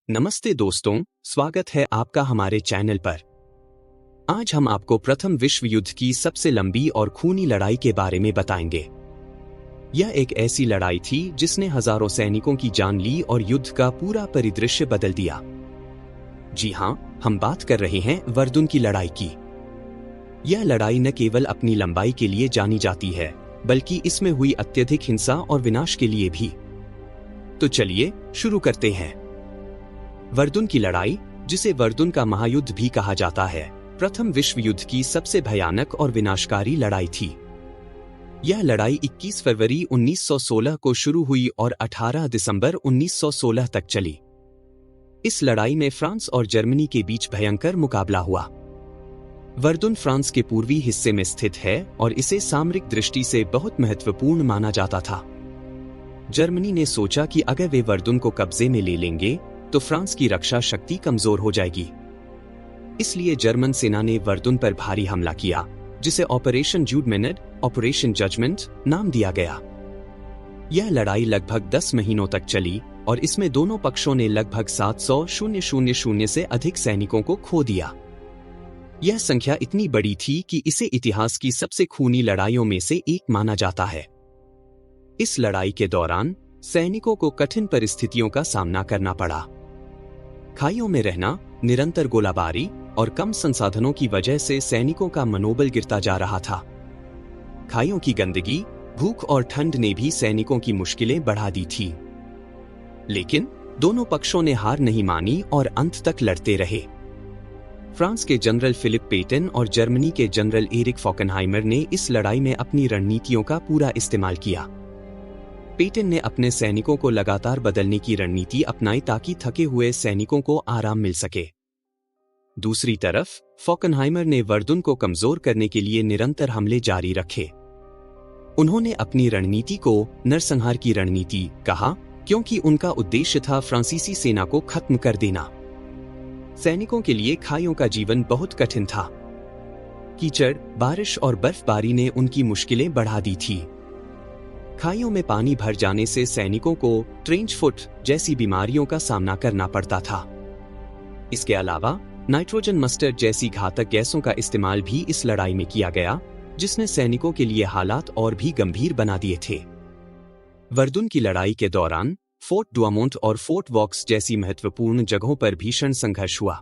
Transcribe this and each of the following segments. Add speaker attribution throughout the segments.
Speaker 1: नमस्ते दोस्तों, स्वागत है आपका हमारे चैनल पर। आज हम आपको प्रथम विश्व युद्ध की सबसे लंबी और खूनी लड़ाई के बारे में बताएंगे। यह एक ऐसी लड़ाई थी जिसने हजारों सैनिकों की जान ली और युद्ध का पूरा परिदृश्य बदल दिया। जी हां, हम बात कर रहे हैं वर्दुन की लड़ाई की। यह लड़ाई न केवल अपनी लंबाई के लिए जानी जाती है, बल्कि इसमें हुई अत्यधिक हिंसा और विनाश के लिए भी। तो चलिए शुरू करते हैं। वर्दुन की लड़ाई, जिसे वर्दुन का महायुद्ध भी कहा जाता है, प्रथम विश्व युद्ध की सबसे भयानक और विनाशकारी लड़ाई थी। यह लड़ाई 21 फरवरी 1916 को शुरू हुई और 18 दिसंबर 1916 तक चली। इस लड़ाई में फ्रांस और जर्मनी के बीच भयंकर मुकाबला हुआ। वर्दुन फ्रांस के पूर्वी हिस्से में स्थित है और इसे सामरिक दृष्टि से बहुत महत्वपूर्ण माना जाता था। जर्मनी ने सोचा कि अगर वे वर्दुन को कब्जे में ले लेंगे तो फ्रांस की रक्षा शक्ति कमजोर हो जाएगी। इसलिए जर्मन सेना ने वर्दुन पर भारी हमला किया, जिसे ऑपरेशन जूडमेनेड, ऑपरेशन जजमेंट नाम दिया गया। यह लड़ाई लगभग 10 महीनों तक चली और इसमें दोनों पक्षों ने लगभग 700,000 से अधिक सैनिकों को खो दिया। यह संख्या इतनी बड़ी थी कि इसे इतिहास की सबसे खूनी लड़ाइयों में से एक माना जाता है। इस लड़ाई के दौरान सैनिकों को कठिन परिस्थितियों का सामना करना पड़ा। खाइयों में रहना, निरंतर गोलाबारी और कम संसाधनों की वजह से सैनिकों का मनोबल गिरता जा रहा था। खाइयों की गंदगी, भूख और ठंड ने भी सैनिकों की मुश्किलें बढ़ा दी थी। लेकिन दोनों पक्षों ने हार नहीं मानी और अंत तक लड़ते रहे। फ्रांस के जनरल फिलिप पेटन और जर्मनी के जनरल एरिक फॉकनहाइमर ने इस लड़ाई में अपनी रणनीतियों का पूरा इस्तेमाल किया। पेटन ने अपने सैनिकों को लगातार बदलने की रणनीति अपनाई ताकि थके हुए सैनिकों को आराम मिल सके। दूसरी तरफ फॉकनहाइमर ने वर्दुन को कमजोर करने के लिए निरंतर हमले जारी रखे। उन्होंने अपनी रणनीति को नरसंहार की रणनीति कहा, क्योंकि उनका उद्देश्य था फ्रांसीसी सेना को खत्म कर देना। सैनिकों के लिए खाइयों का जीवन बहुत कठिन था। कीचड़, बारिश और बर्फबारी ने उनकी मुश्किलें बढ़ा दी थी। खाइयों में पानी भर जाने से सैनिकों को ट्रेंच फुट जैसी बीमारियों का सामना करना पड़ता था। इसके अलावा नाइट्रोजन मस्टर्ड जैसी घातक गैसों का इस्तेमाल भी इस लड़ाई में किया गया, जिसने सैनिकों के लिए हालात और भी गंभीर बना दिए थे। वर्दुन की लड़ाई के दौरान फोर्ट डुआमोंट और फोर्ट वॉक्स जैसी महत्वपूर्ण जगहों पर भीषण संघर्ष हुआ।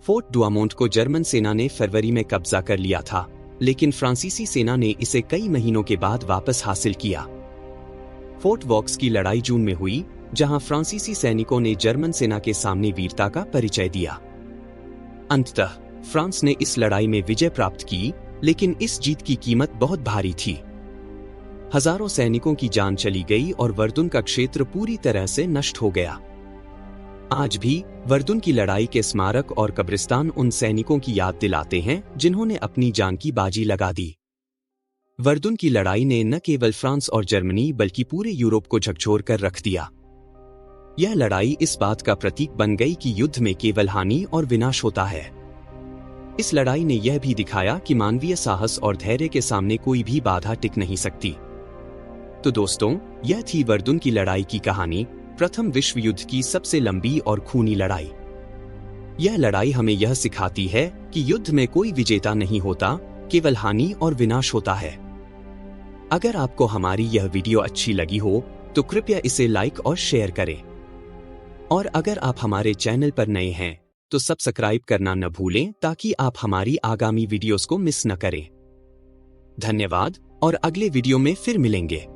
Speaker 1: फोर्ट डुआमोंट को जर्मन सेना ने फरवरी में कब्जा कर लिया था, लेकिन फ्रांसीसी सेना ने इसे कई महीनों के बाद वापस हासिल किया। फोर्ट वॉक्स की लड़ाई जून में हुई, जहां फ्रांसीसी सैनिकों ने जर्मन सेना के सामने वीरता का परिचय दिया। अंततः फ्रांस ने इस लड़ाई में विजय प्राप्त की, लेकिन इस जीत की कीमत बहुत भारी थी। हजारों सैनिकों की जान चली गई और वर्दुन का क्षेत्र पूरी तरह से नष्ट हो गया। आज भी वर्दुन की लड़ाई के स्मारक और कब्रिस्तान उन सैनिकों की याद दिलाते हैं जिन्होंने अपनी जान की बाजी लगा दी। वर्दुन की लड़ाई ने न केवल फ्रांस और जर्मनी बल्कि पूरे यूरोप को झकझोर कर रख दिया। यह लड़ाई इस बात का प्रतीक बन गई कि युद्ध में केवल हानि और विनाश होता है। इस लड़ाई ने यह भी दिखाया कि मानवीय साहस और धैर्य के सामने कोई भी बाधा टिक नहीं सकती। तो दोस्तों, यह थी वर्दुन की लड़ाई की कहानी, प्रथम विश्व युद्ध की सबसे लंबी और खूनी लड़ाई। यह लड़ाई हमें यह सिखाती है कि युद्ध में कोई विजेता नहीं होता, केवल हानि और विनाश होता है। अगर आपको हमारी यह वीडियो अच्छी लगी हो तो कृपया इसे लाइक और शेयर करें। और अगर आप हमारे चैनल पर नए हैं तो सब्सक्राइब करना न भूलें ताकि आप हमारी आगामी वीडियोस को मिस न करें। धन्यवाद और अगले वीडियो में फिर मिलेंगे।